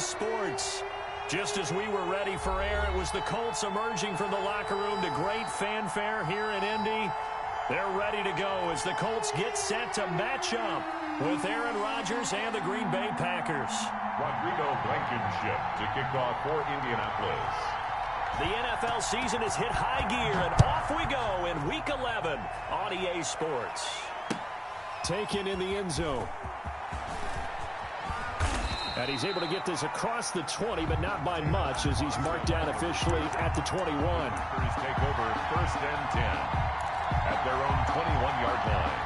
Sports. Just as we were ready for air, it was the Colts emerging from the locker room to great fanfare here in Indy. They're ready to go as the Colts get set to match up with Aaron Rodgers and the Green Bay Packers. Rodrigo Blankenship to kick off for Indianapolis. The NFL season has hit high gear, and off we go in Week 11 on EA Sports. Taken in the end zone. And he's able to get this across the 20, but not by much, as he's marked down officially at the 21. Packers take over 1st and 10 at their own 21-yard line.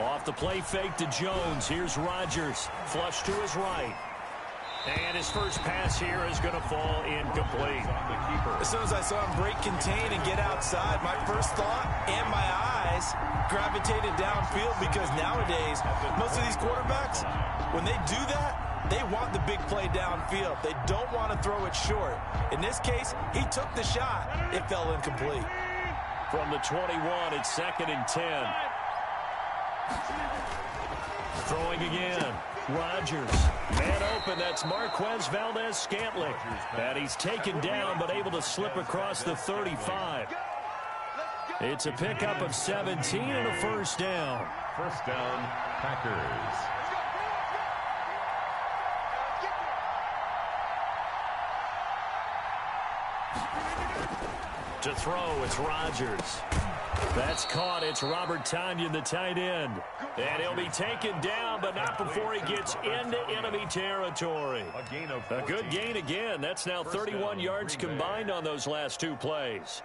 Off the play fake to Jones. Here's Rodgers. Flush to his right. And his first pass here is going to fall incomplete. As soon as I saw him break contain and get outside, my first thought and my eyes gravitated downfield, because nowadays, most of these quarterbacks, when they do that, they want the big play downfield. They don't want to throw it short. In this case, he took the shot. It fell incomplete. From the 21, it's 2nd and 10. Throwing again. Rodgers. Man open. That's Marquez Valdez-Scantling. And he's taken down, but able to slip across the 35. It's a pickup of 17 and a first down. First down, Packers. To throw, it's Rodgers. That's caught. It's Robert Tonyan, the tight end. And he'll be taken down, but not before he gets into enemy territory. A good gain again. That's now 31 yards combined on those last two plays.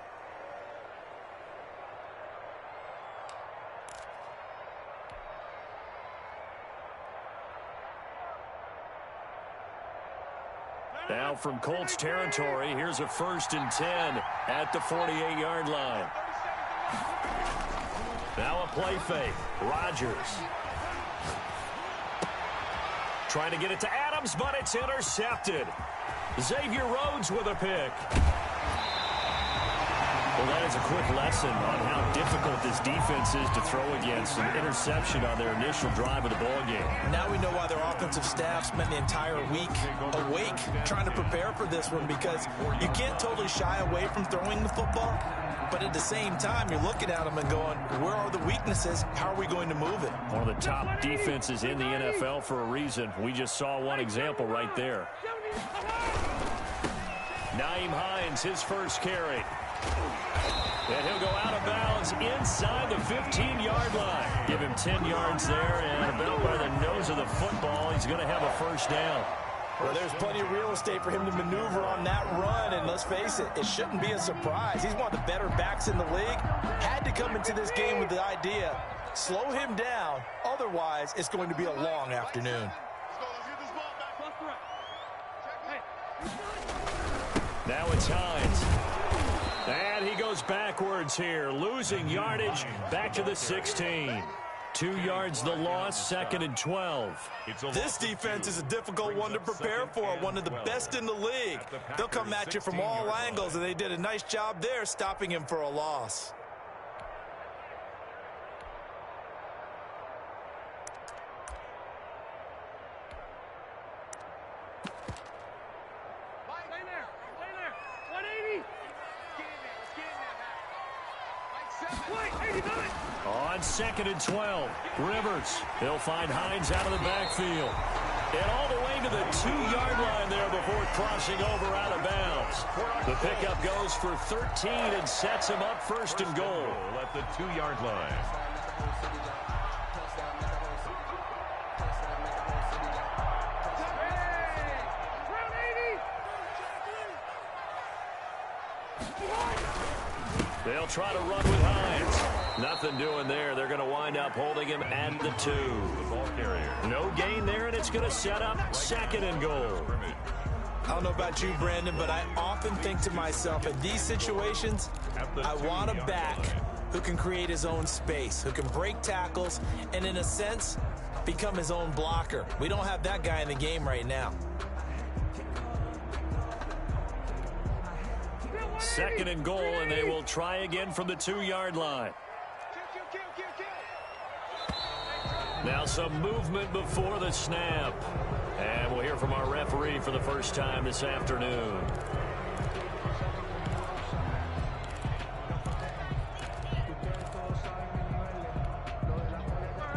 Now from Colts territory, here's a 1st and 10 at the 48-yard line. Now a play fake. Rodgers. Trying to get it to Adams, but it's intercepted. Xavier Rhodes with a pick. Well, that is a quick lesson on how difficult this defense is to throw against. An interception on their initial drive of the ballgame. Now we know why their offensive staff spent the entire week awake trying to prepare for this one, because you can't totally shy away from throwing the football, but at the same time, you're looking at them and going, where are the weaknesses? How are we going to move it? One of the top defenses in the NFL for a reason. We just saw one example right there. Naeem Hines, his first carry. And he'll go out of bounds inside the 15-yard line. Give him 10 yards there, and about by the nose of the football, he's going to have a first down. Well, there's plenty of real estate for him to maneuver on that run, and let's face it, it shouldn't be a surprise. He's one of the better backs in the league. Had to come into this game with the idea, slow him down, otherwise it's going to be a long afternoon. Now it's Hines. And he goes backwards here, losing yardage back to the 16. 2 yards the loss, 2nd and 12. This defense is a difficult one to prepare for, one of the best in the league. They'll come at you from all angles, and they did a nice job there stopping him for a loss. On 2nd and 12, Rivers. He'll find Hines out of the backfield. And all the way to the 2-yard line there before crossing over out of bounds. The pickup goes for 13 and sets him up 1st and goal. At the 2-yard line. They'll try to run with Hines. Nothing doing there. They're going to wind up holding him at the 2. The ball carrier. No gain there, and it's going to set up 2nd and goal. I don't know about you, Brandon, but I often think to myself, in these situations, I want a back who can create his own space, who can break tackles, and in a sense, become his own blocker. We don't have that guy in the game right now. 2nd and goal, and they will try again from the 2-yard line. Now some movement before the snap. And we'll hear from our referee for the first time this afternoon.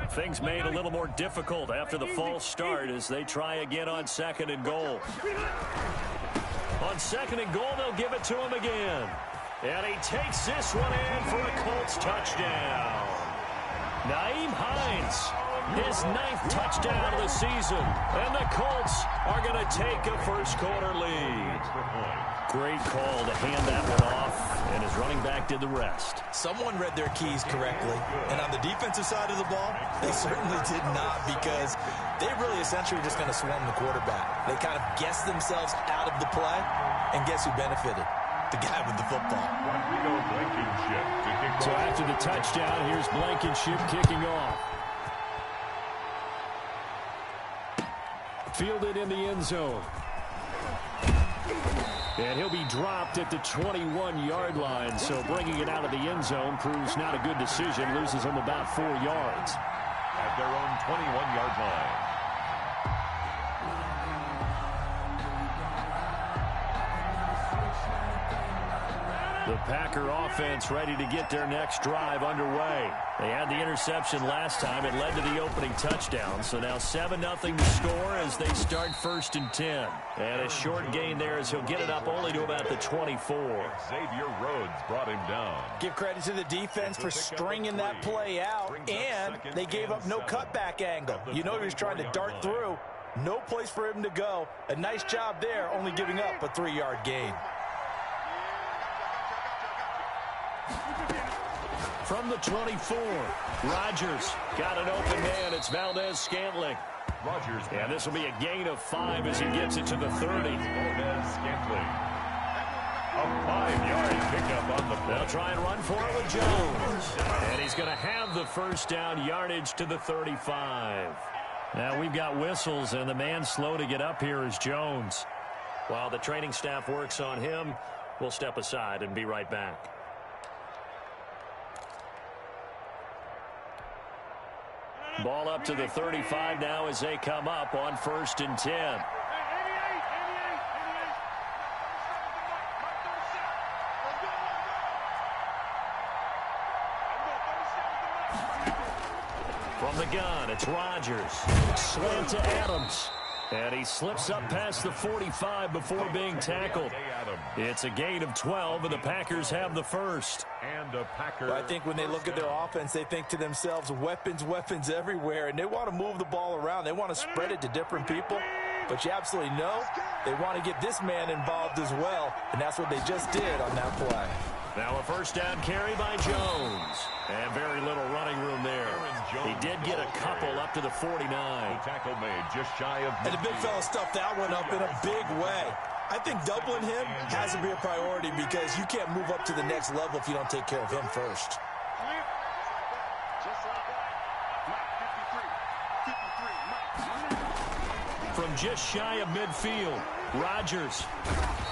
Things made a little more difficult after the false start as they try again on 2nd and goal. On 2nd and goal, they'll give it to him again. And he takes this one in for a Colts touchdown. Nyheim Hines, his 9th touchdown of the season. And the Colts are going to take a first-quarter lead. Great call to hand that one off, and his running back did the rest. Someone read their keys correctly, and on the defensive side of the ball, they certainly did not, because they really essentially just kind of swarmed the quarterback. They kind of guessed themselves out of the play, and guess who benefited? The guy with the football. So after the touchdown, here's Blankenship kicking off. Fielded in the end zone. And he'll be dropped at the 21-yard line, so bringing it out of the end zone proves not a good decision, loses him about 4 yards. At their own 21-yard line. The Packer offense ready to get their next drive underway. They had the interception last time. It led to the opening touchdown. So now 7-0 to score as they start 1st and 10. And a short gain there as he'll get it up only to about the 24. Xavier Rhodes brought him down. Give credit to the defense for stringing that play out, and they gave up no cutback angle. You know he was trying to dart through. No place for him to go. A nice job there, only giving up a 3-yard gain. From the 24, Rodgers got an open man. It's Valdez-Scantling. Rodgers. And this will be a gain of 5 as he gets it to the 30. Valdez-Scantling. A 5-yard pickup on the play. They'll try and run for it with Jones. And he's going to have the first down yardage to the 35. Now we've got whistles, and the man slow to get up here is Jones. While the training staff works on him, we'll step aside and be right back. Ball up to the 35 now as they come up on 1st and 10. From the gun, it's Rodgers. Slant to Adams. And he slips up past the 45 before being tackled. It's a gain of 12, and the Packers have the first. And a Packer. Well, I think when they look at their offense, they think to themselves, weapons, weapons everywhere, and they want to move the ball around. They want to spread it to different people, but you absolutely know they want to get this man involved as well, and that's what they just did on that play. Now a first down carry by Jones. And very little running room there. He did get a couple up to the 49. The tackle made just shy of. And the big fella stuffed that one up in a big way. I think doubling him has to be a priority because you can't move up to the next level if you don't take care of him first. From just shy of midfield, Rodgers.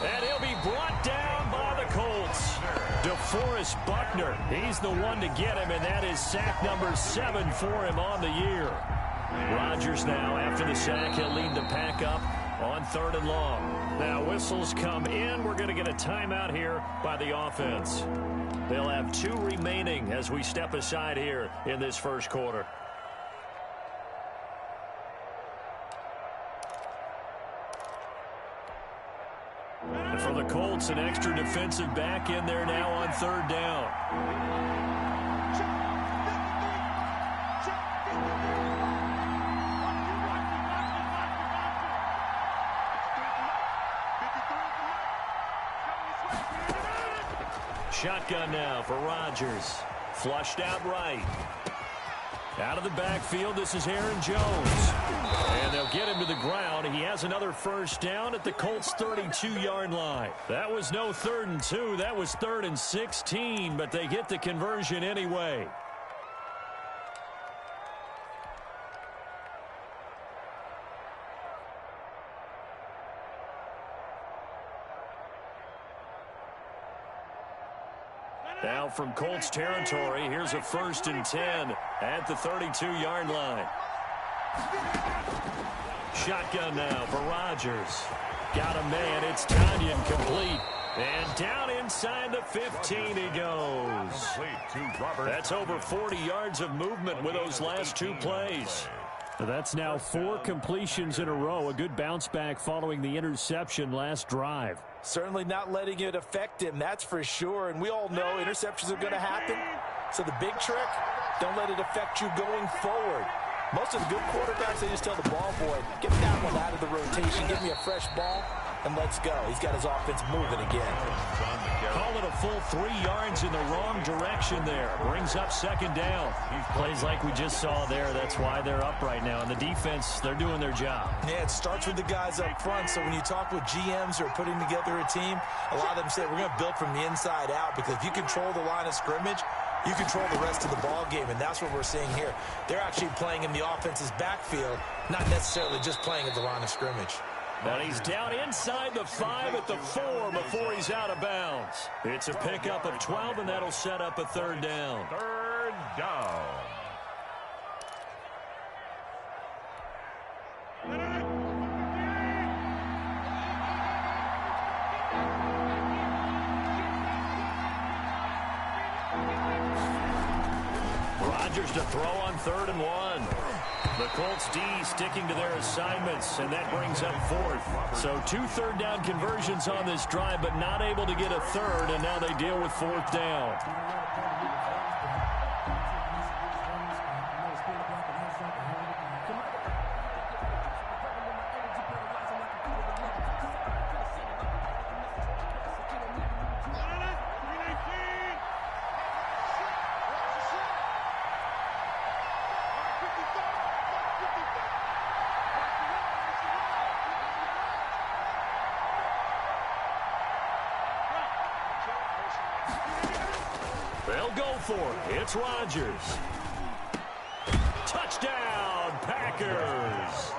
And he'll be brought down by the Colts. DeForest Buckner, he's the one to get him, and that is sack number 7 for him on the year. Rodgers now, after the sack, he'll lead the pack up on 3rd and long. Now whistles come in. We're going to get a timeout here by the offense. They'll have 2 remaining as we step aside here in this first quarter. And for the Colts, an extra defensive back in there now on 3rd down. Shotgun now for Rodgers. Flushed out right. Out of the backfield, this is Aaron Jones. And they'll get him to the ground. He has another first down at the Colts' 32-yard line. That was no 3rd and 2. That was 3rd and 16, but they get the conversion anyway. Now from Colts territory, here's a 1st and 10 at the 32-yard line. Shotgun now for Rodgers. Got a man. It's Tanyan complete. And down inside the 15 he goes. That's over 40 yards of movement with those last 2 plays. That's now 4 completions in a row. A good bounce back following the interception last drive. Certainly not letting it affect him, that's for sure. And we all know interceptions are going to happen. So the big trick, don't let it affect you going forward. Most of the good quarterbacks, they just tell the ball boy, get that one out of the rotation, give me a fresh ball, and let's go. He's got his offense moving again. Call it a full 3 yards in the wrong direction there. Brings up 2nd down. Plays like we just saw there. That's why they're up right now. And the defense, they're doing their job. Yeah, it starts with the guys up front. So when you talk with GMs who are putting together a team, a lot of them say we're going to build from the inside out, because if you control the line of scrimmage, you control the rest of the ball game, and that's what we're seeing here. They're actually playing in the offense's backfield, not necessarily just playing at the line of scrimmage. And he's down inside the 5 at the 4 before he's out of bounds. It's a pickup of 12, and that'll set up a 3rd down. 3rd down. Rodgers to throw on 3rd and 1. The Colts D sticking to their assignments, and that brings up 4th. So 2 3rd down conversions on this drive, but not able to get a 3rd, and now they deal with 4th down. They'll go for it. It's Rodgers. Touchdown, Packers.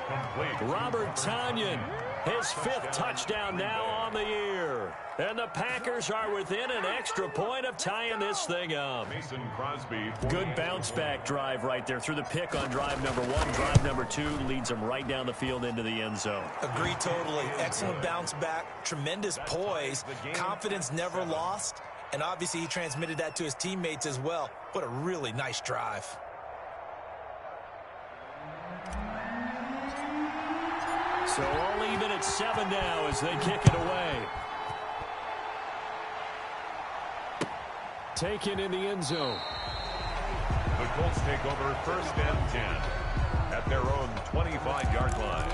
Robert Tanyan, his 5th touchdown now on the year. And the Packers are within an extra point of tying this thing up. Mason Crosby. Good bounce back drive right there. Through the pick on drive number 1. Drive number 2 leads them right down the field into the end zone. Agree totally. Excellent bounce back. Tremendous poise. Confidence never lost. And obviously he transmitted that to his teammates as well. What a really nice drive. So all even at 7 now as they kick it away. Taken in the end zone. The Colts take over 1st and 10 at their own 25-yard line.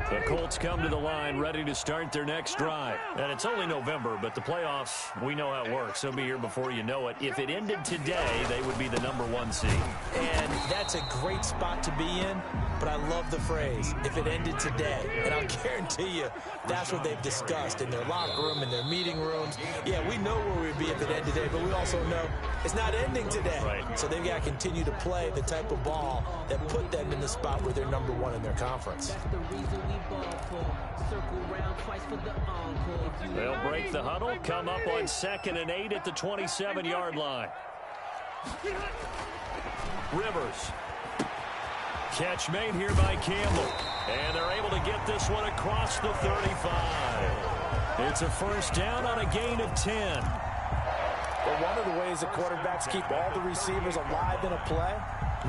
The Colts come to the line ready to start their next drive. And it's only November, but the playoffs, we know how it works. They'll be here before you know it. If it ended today, they would be the number 1 seed. And that's a great spot to be in, but I love the phrase, if it ended today. And I'll guarantee you, that's what they've discussed in their locker room, in their meeting rooms. Yeah, we know where we'd be if it ended today, but we also know it's not ending today. Right. So they've got to continue to play the type of ball that put them in the spot where they're number 1 in their conference. They'll break the huddle, come up on 2nd and 8 at the 27-yard line. Rivers. Catch made here by Campbell. And they're able to get this one across the 35. It's a 1st down on a gain of 10. Well, one of the ways the quarterbacks keep all the receivers alive in a play,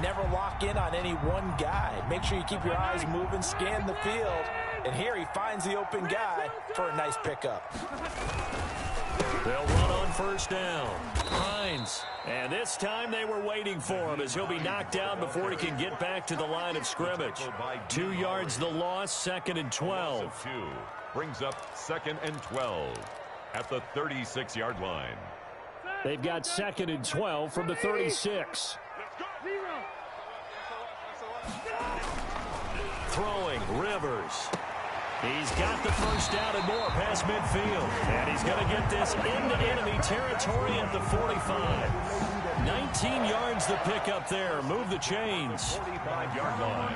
never lock in on any one guy. Make sure you keep your eyes moving, scan the field. And here he finds the open guy for a nice pickup. They'll run on 1st down. Hines. And this time they were waiting for him as he'll be knocked down before he can get back to the line of scrimmage. 2 yards the loss, 2nd and 12. Brings up 2nd and 12 at the 36-yard line. They've got 2nd and 12 from the 36. Throwing, Rivers. He's got the 1st down and more past midfield. And he's going to get this into enemy territory at the 45. 19 yards to pick up there. Move the chains. 45-yard line.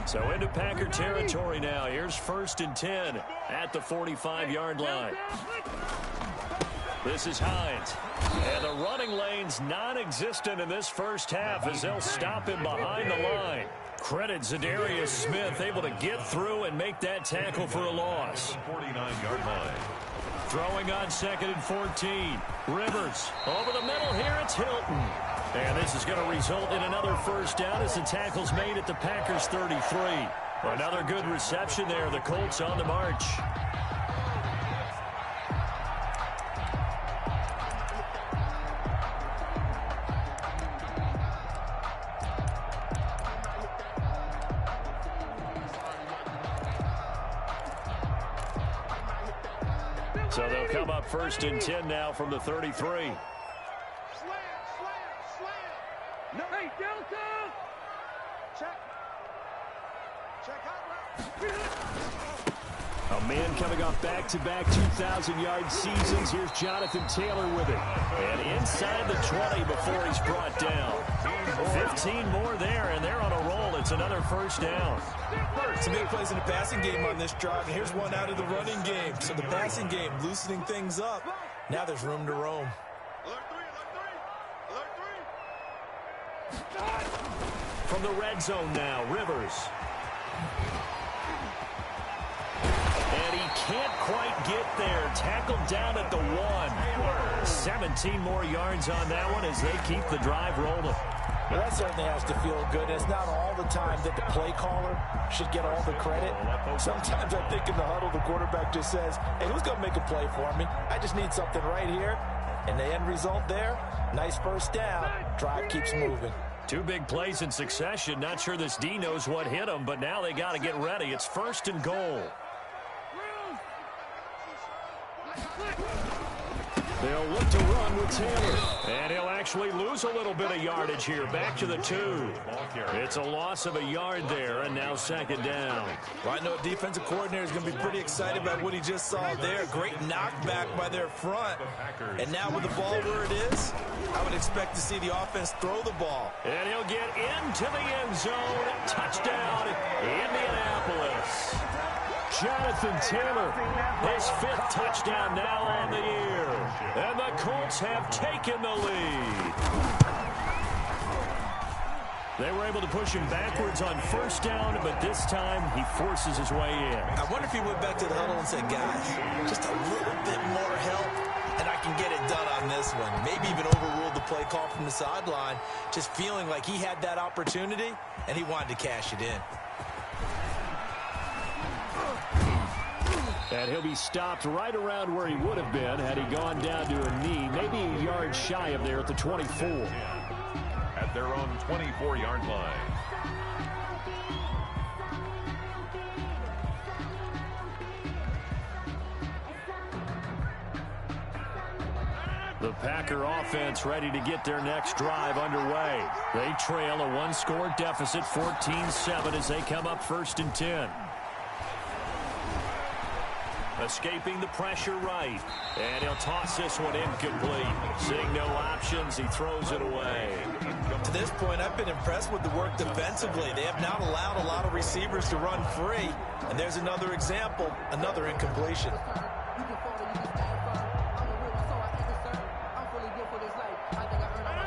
So into Packer territory now. Here's 1st and 10 at the 45-yard line. This is Hines. And the running lane's non-existent in this first half as they'll stop him behind the line. Credit Zadarius Smith able to get through and make that tackle for a loss. 49-yard line. Throwing on 2nd and 14. Rivers over the middle here. It's Hilton. And this is going to result in another first down as the tackle's made at the Packers 33. Another good reception there. The Colts on the march. So they'll come up 1st and 10 now from the 33. Hey, Delta! Check out. A man coming off back-to-back 2,000-yard seasons. Here's Jonathan Taylor with it. And inside the 20 before he's brought down. 15 more there, and they're on a roll. It's another first down. Some big plays in the passing game on this drive, and here's one out of the running game. So the passing game loosening things up. Now there's room to roam. From the red zone now, Rivers. And he can't quite get there. Tackled down at the 1. 17 more yards on that one as they keep the drive rolling. Well, that certainly has to feel good. It's not all the time that the play caller should get all the credit. Sometimes I think in the huddle, the quarterback just says, hey, who's going to make a play for me? I just need something right here. And the end result there, nice first down. Drive keeps moving. 2 big plays in succession. Not sure this D knows what hit him, but now they got to get ready. It's 1st and goal. They'll look to run with Taylor. And he'll actually lose a little bit of yardage here. Back to the 2. It's a loss of a yard there, and now 2nd down. Well, I know a defensive coordinator is going to be pretty excited about what he just saw there. Great knockback by their front. And now with the ball where it is, I would expect to see the offense throw the ball. And he'll get into the end zone. Touchdown, Indianapolis. Jonathan Taylor, his 5th touchdown now on the year. And the Colts have taken the lead. They were able to push him backwards on 1st down, but this time he forces his way in. I wonder if he went back to the huddle and said, guys, just a little bit more help, and I can get it done on this one. Maybe even overruled the play call from the sideline, just feeling like he had that opportunity, and he wanted to cash it in. And he'll be stopped right around where he would have been had he gone down to a knee, maybe a yard shy of there at the 24. At their own 24-yard line. The Packer offense ready to get their next drive underway. They trail a 1-score deficit, 14-7, as they come up 1st and 10. Escaping the pressure right. And he'll toss this one incomplete. Seeing no options, he throws it away. To this point, I've been impressed with the work defensively. They have not allowed a lot of receivers to run free. And there's another example, another incompletion.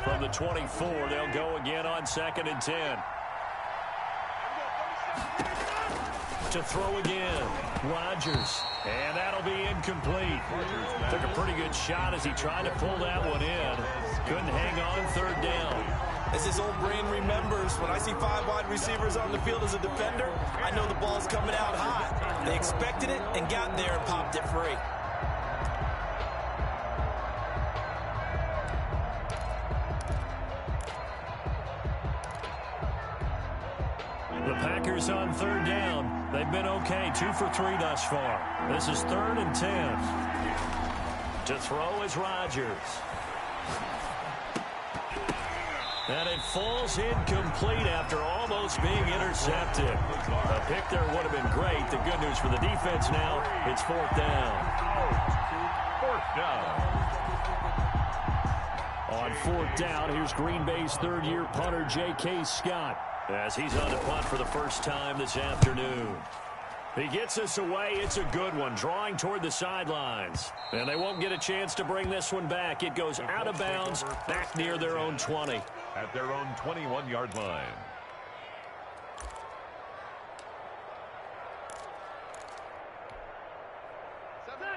From the 24, they'll go again on 2nd and 10. To throw again, Rodgers, and that'll be incomplete. Took a pretty good shot as he tried to pull that one in. Couldn't hang on 3rd down. As his old brain remembers, when I see 5 wide receivers on the field as a defender, I know the ball's coming out hot. They expected it and got there and popped it free. The Packers on 3rd down. They've been okay, 2 for 3 thus far. This is 3rd and 10. To throw is Rodgers. And it falls incomplete after almost being intercepted. A pick there would have been great. The good news for the defense now, it's fourth down. Fourth down. On fourth down, here's Green Bay's third-year punter, J.K. Scott, as he's on to punt for the first time this afternoon. He gets us away. It's a good one, drawing toward the sidelines. And they won't get a chance to bring this one back. It goes out of bounds, back near their own 20. At their own 21-yard line.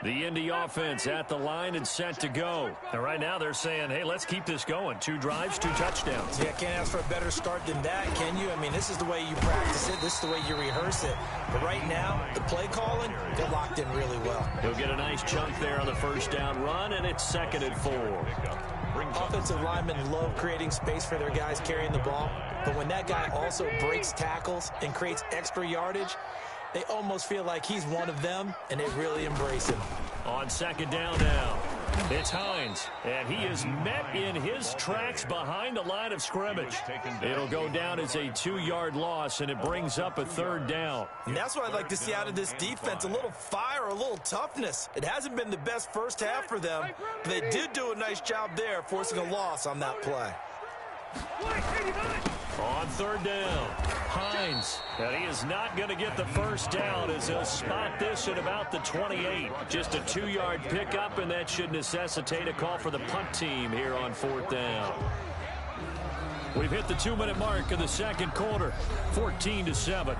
The Indy offense at the line and set to go. And right now they're saying, hey, let's keep this going. 2 drives, 2 touchdowns. Yeah, can't ask for a better start than that, can you? I mean, this is the way you practice it. This is the way you rehearse it. But right now, the play calling, they're locked in really well. He'll get a nice chunk there on the first down run, and it's 2nd and 4. Offensive linemen love creating space for their guys carrying the ball. But when that guy also breaks tackles and creates extra yardage, they almost feel like he's one of them, and they really embrace him. On 2nd down now, it's Hines, and he is met in his tracks behind the line of scrimmage. It'll go down as a 2-yard loss, and it brings up a 3rd down. And that's what I'd like to see out of this defense, a little fire, a little toughness. It hasn't been the best first half for them, but they did do a nice job there, forcing a loss on that play. On 3rd down, Hines, and he is not going to get the first down as he'll spot this at about the 28. Just a 2-yard pickup, and that should necessitate a call for the punt team here on 4th down. We've hit the 2-minute mark of the second quarter, 14-7.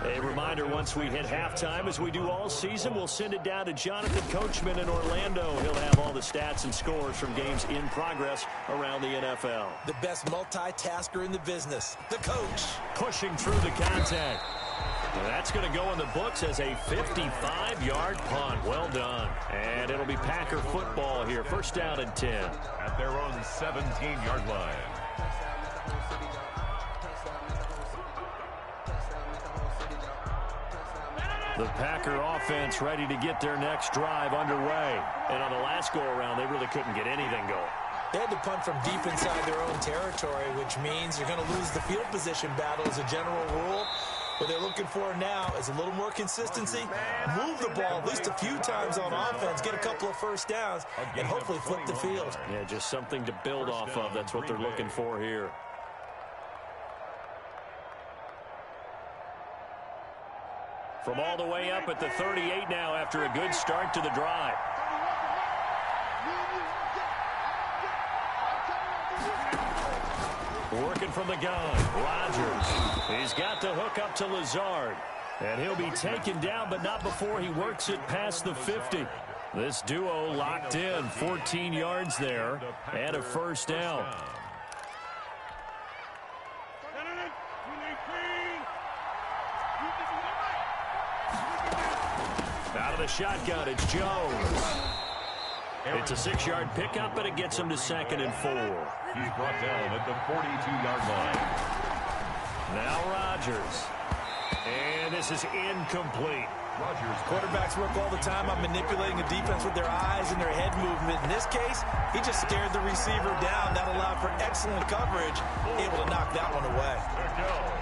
A reminder, once we hit halftime, as we do all season, we'll send it down to Jonathan Coachman in Orlando. He'll have all the stats and scores from games in progress around the NFL. The best multitasker in the business, the coach. Pushing through the contact. Well, that's going to go in the books as a 55-yard punt. Well done. And it'll be Packer football here. First down and 10. At their own 17-yard line. The Packer offense ready to get their next drive underway. And on the last go-around, they really couldn't get anything going. They had to punt from deep inside their own territory, which means you're going to lose the field position battle as a general rule. What they're looking for now is a little more consistency, move the ball at least a few times on offense, get a couple of first downs, and hopefully flip the field. Yeah, just something to build off of. That's what they're looking for here. From all the way up at the 38 now after a good start to the drive. Working from the gun, Rodgers. He's got the hook up to Lazard. And he'll be taken down, but not before he works it past the 50. This duo locked in, 14 yards there, and a first down. Out of the shotgun, it's Jones. It's a 6-yard pickup, but it gets him to 2nd and 4. He's brought down at the 42-yard line. Now Rodgers. And this is incomplete. Rodgers. Quarterbacks work all the time on manipulating a defense with their eyes and their head movement. In this case, he just stared the receiver down. That allowed for excellent coverage, able to knock that one away. There goes.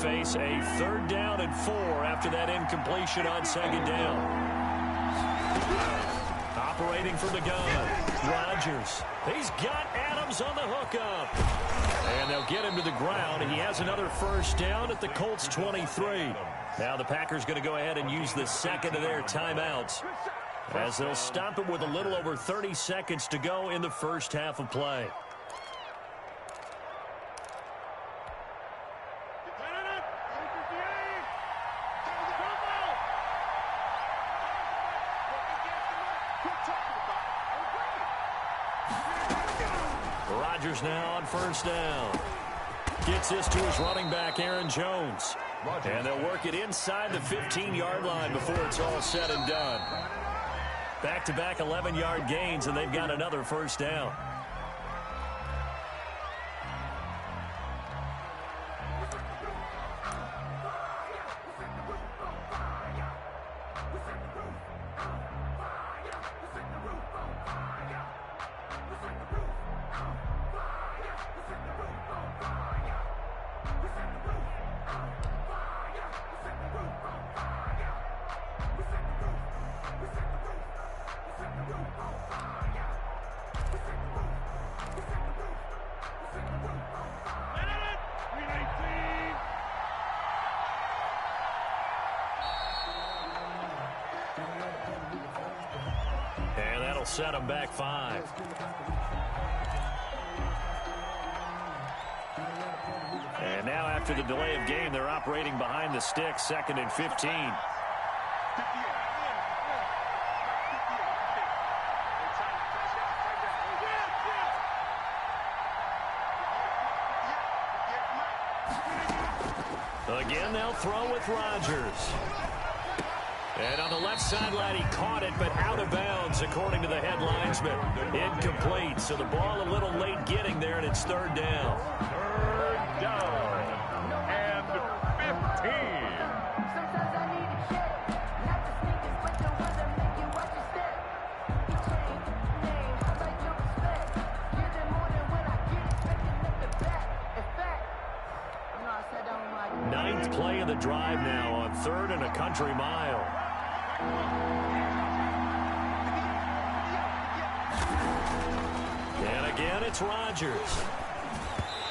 Face a 3rd down and 4 after that incompletion on 2nd down. Operating from the gun, Rodgers. He's got Adams on the hookup. And they'll get him to the ground, and he has another first down at the Colts 23. Now the Packers going to go ahead and use the second of their timeouts, as they'll stop him with a little over 30 seconds to go in the first half of play. Rodgers now on first down. Gets this to his running back, Aaron Jones. And they'll work it inside the 15-yard line before it's all said and done. Back-to-back 11-yard gains, and they've got another first down. And that'll set them back 5. And now after the delay of game, they're operating behind the sticks, 2nd and 15. Again, they'll throw with Rodgers. And on the left sideline, he caught it, but out of bounds, according to the head linesman. Incomplete, so the ball a little late getting there, and it's 3rd down. 3rd down and 15. Sometimes I need a check, not the sneakers, but the weather make you watch your step. You change name, how about your respect? Give them more than when I get expecting them to back. In fact, you know I sat down with my 9th play of the drive now on 3rd and a country mile. And again, it's Rodgers.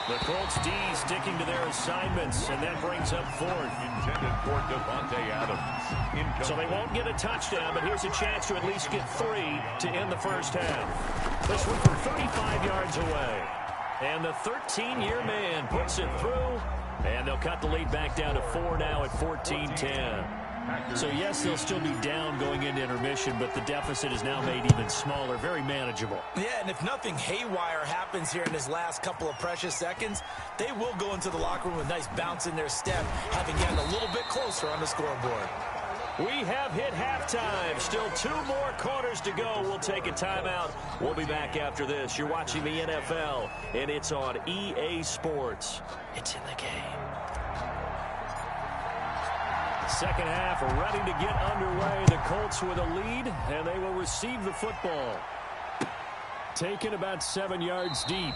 The Colts D sticking to their assignments, and that brings up 4th. Intended for Devontae Adams. Incomplete. So they won't get a touchdown, but here's a chance to at least get 3 to end the first half. This one from 35 yards away. And the 13-year man puts it through, and they'll cut the lead back down to 4 now at 14-10. So, yes, they'll still be down going into intermission, but the deficit is now made even smaller, very manageable. Yeah, and if nothing haywire happens here in his last couple of precious seconds, they will go into the locker room with a nice bounce in their step, having gotten a little bit closer on the scoreboard. We have hit halftime. Still 2 more quarters to go. We'll take a timeout. We'll be back after this. You're watching the NFL, and it's on EA Sports. It's in the game. Second half ready to get underway. The Colts with a lead, and they will receive the football. Taken about 7 yards deep.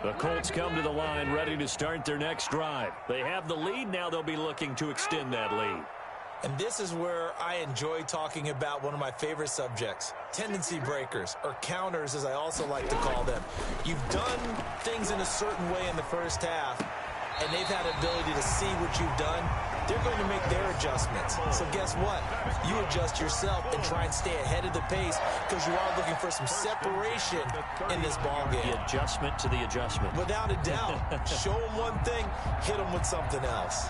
The Colts come to the line ready to start their next drive. They have the lead. Now they'll be looking to extend that lead. And this is where I enjoy talking about one of my favorite subjects, tendency breakers, or counters as I also like to call them. You've done things in a certain way in the first half, and they've had the ability to see what you've done. They're going to make their adjustments. So guess what? You adjust yourself and try and stay ahead of the pace because you are looking for some separation in this ball game. The adjustment to the adjustment. Without a doubt. Show them one thing, hit them with something else.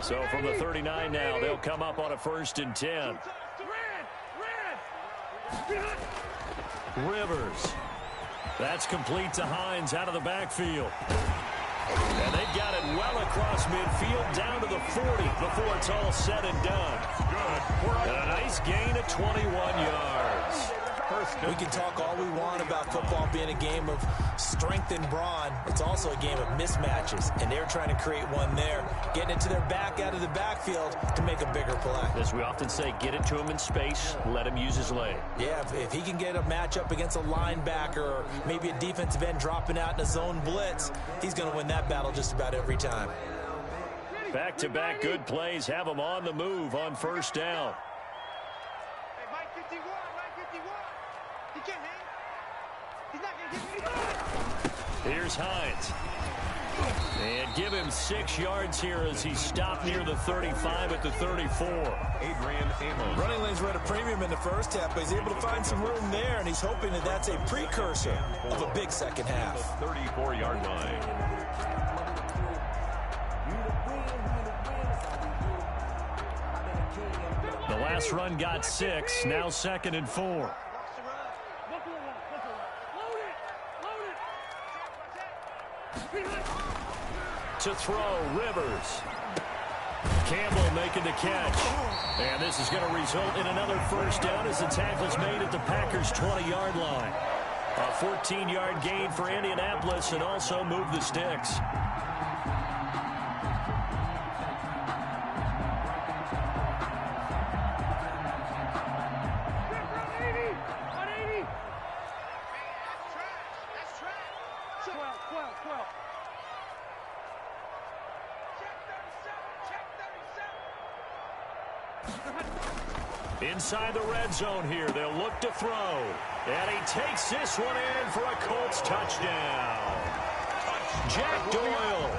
So from the 39 now, they'll come up on a 1st and 10. Rivers. That's complete to Hines out of the backfield. And they've got it well across midfield down to the 40 before it's all said and done. And a nice gain of 21 yards. We can talk all we want about football being a game of strength and brawn. It's also a game of mismatches, and they're trying to create one there, getting it to their back out of the backfield to make a bigger play. As we often say, get it to him in space, let him use his leg. Yeah, if he can get a matchup against a linebacker or maybe a defensive end dropping out in a zone blitz, he's going to win that battle just about every time. Back-to-back good plays have them on the move on first down. Hey, Mike 51, Mike 51. He can't hang. He's not going to get me. Here's Hines. And give him 6 yards here as he stopped near the 35 at the 34. Adrian Amos. Running lanes were at a premium in the first half, but he's able to find some room there, and he's hoping that that's a precursor of a big second half. 34-yard line. The last run got 6, now 2nd and 4. To throw, Rivers. Campbell making the catch. And this is going to result in another first down as the tackle's made at the Packers' 20-yard line. A 14-yard gain for Indianapolis and also move the sticks. Inside the red zone here, they'll look to throw. And he takes this one in for a Colts touchdown. Jack Doyle,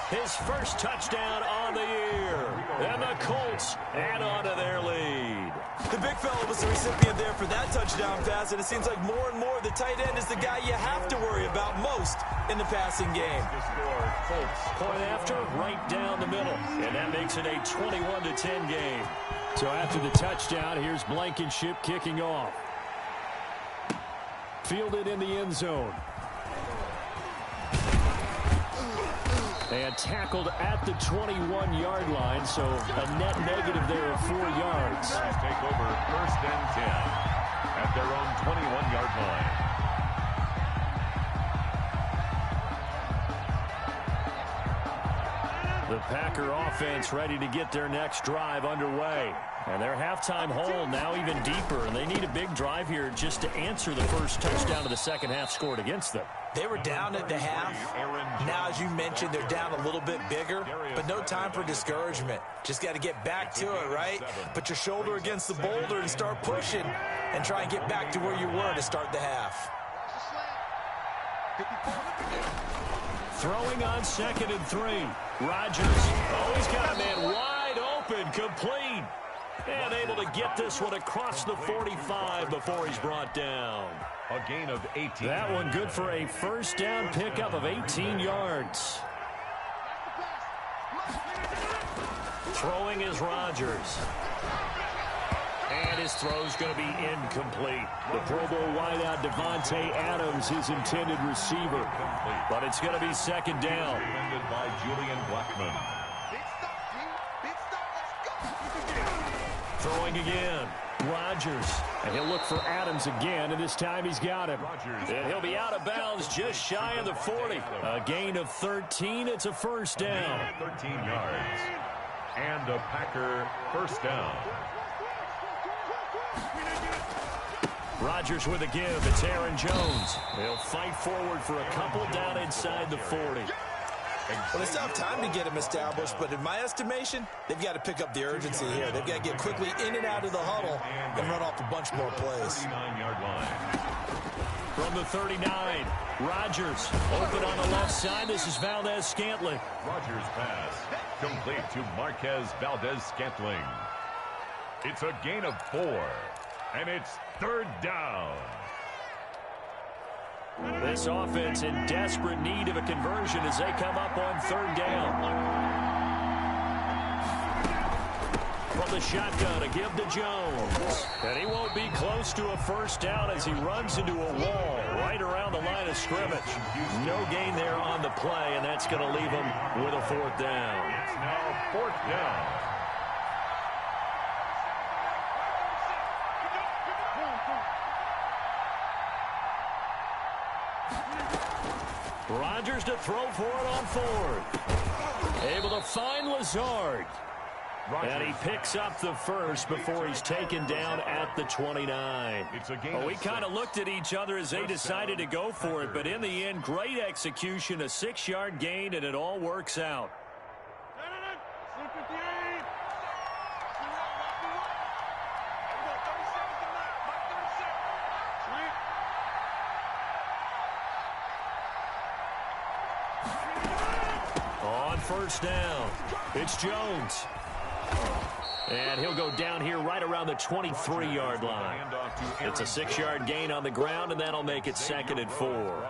his first touchdown on the year. And the Colts add on to their lead. The big fella was the recipient there for that touchdown pass, and it seems like more and more the tight end is the guy you have to worry about most in the passing game. Point after, right down the middle. And that makes it a 21-10 game. So after the touchdown, here's Blankenship kicking off. Fielded in the end zone. And tackled at the 21-yard line, so a net negative there of 4 yards. Take over 1st and 10 at their own 21-yard line. The Packer offense ready to get their next drive underway. And their halftime hole now even deeper, and they need a big drive here just to answer the first touchdown of the second half scored against them. They were down at the half. Now, as you mentioned, they're down a little bit bigger, but no time for discouragement. Just got to get back to it, right? Put your shoulder against the boulder and start pushing and try and get back to where you were to start the half. Throwing on 2nd and 3. Rodgers. Oh, he's got a man wide open, complete. And able to get this one across the 45 before he's brought down. A gain of 18. That one good for a first down pickup of 18 yards. Throwing is Rodgers. And his throw's going to be incomplete. The Pro Bowl wideout Devontae Adams, his intended receiver. But it's going to be 2nd down. Defended by Julian Blackman. Throwing again. Rodgers. And he'll look for Adams again, and this time he's got him. And he'll be out of bounds just shy of the 40. A gain of 13. It's a first down. 13 yards. And a Packer first down. Rodgers with a give. It's Aaron Jones. He'll fight forward for a couple down inside the 40. Well, it's not time to get him established, but in my estimation, they've got to pick up the urgency here. They've got to get quickly in and out of the huddle and run off a bunch more plays. 39-yard line. From the 39, Rodgers open on the left side. This is Valdez-Scantling. Rodgers pass complete to Marquez Valdez-Scantling. It's a gain of 4, and it's 3rd down. This offense in desperate need of a conversion as they come up on 3rd down. From the shotgun, a give to Jones. And he won't be close to a first down as he runs into a wall right around the line of scrimmage. No gain there on the play, and that's going to leave him with a 4th down. It's now 4th down. Rodgers to throw for it on 4th. Able to find Lazard. And he picks up the first before he's taken down at the 29. We kind of looked at each other as they decided to go for it, but in the end, great execution, a 6-yard gain, and it all works out. On first down, it's Jones. And he'll go down here right around the 23-yard line. It's a 6-yard gain on the ground, and that'll make it 2nd and 4.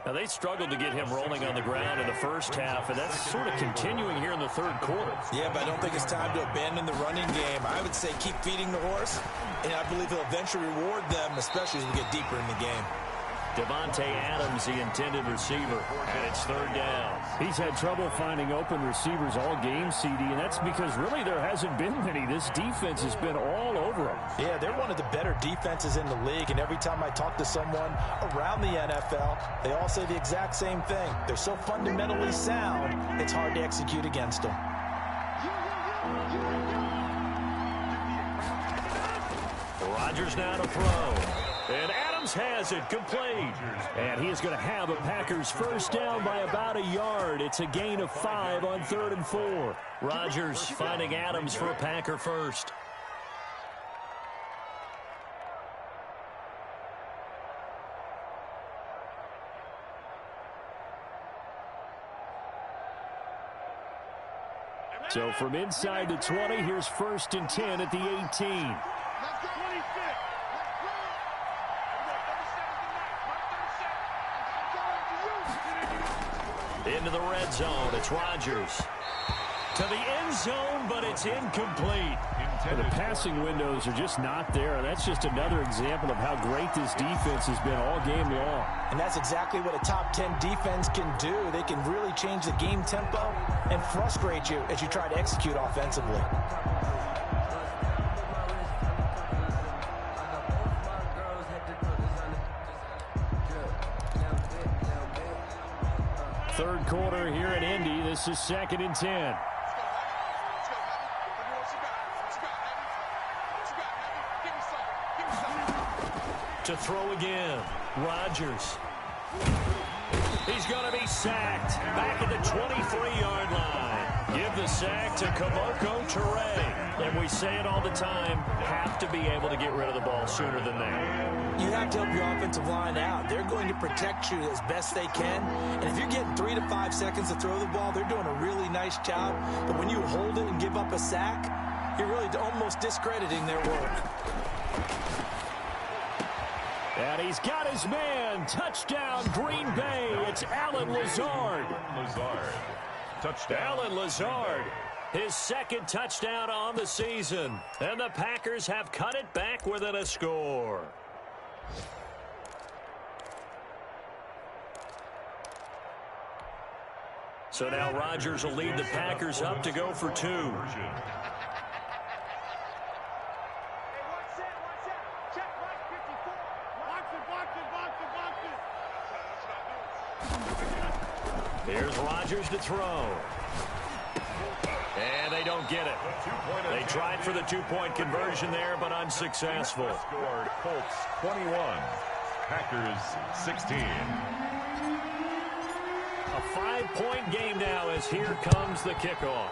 Now, they struggled to get him rolling on the ground in the first half, and that's sort of continuing here in the third quarter. Yeah, but I don't think it's time to abandon the running game. I would say keep feeding the horse, and I believe he'll eventually reward them, especially as we get deeper in the game. Devontae Adams, the intended receiver, and it's 3rd down. He's had trouble finding open receivers all game, CD, and that's because really there hasn't been many. This defense has been all over them. Yeah, they're one of the better defenses in the league, and every time I talk to someone around the NFL, they all say the exact same thing. They're so fundamentally sound, it's hard to execute against them. Rodgers now to throw. And Adams has it complete. And he is going to have a Packers first down by about a yard. It's a gain of 5 on 3rd and 4. Rodgers finding Adams for a Packer first. So from inside the 20, here's 1st and 10 at the 18. Into the red zone, it's Rodgers. To the end zone, but it's incomplete. The passing windows are just not there. That's just another example of how great this defense has been all game long. And that's exactly what a top 10 defense can do. They can really change the game tempo and frustrate you as you try to execute offensively. Third quarter here in Indy. This is 2nd and 10. To throw again, Rodgers. He's going to be sacked back at the 23-yard line. Give the sack to Kemoko Turay. And we say it all the time, have to be able to get rid of the ball sooner than that. You have to help your offensive line out. They're going to protect you as best they can. And if you're getting 3 to 5 seconds to throw the ball, they're doing a really nice job. But when you hold it and give up a sack, you're really almost discrediting their work. And he's got his man. Touchdown, Green Bay. It's Allen Lazard. Touchdown. Allen Lazard, his 2nd touchdown on the season. And the Packers have cut it back within a score. So now Rodgers will lead the Packers up to go for 2. Here's Rodgers to throw. And they don't get it. They tried for the 2-point conversion there, but unsuccessful. Scored Colts 21, Packers 16. A 5-point game now as here comes the kickoff.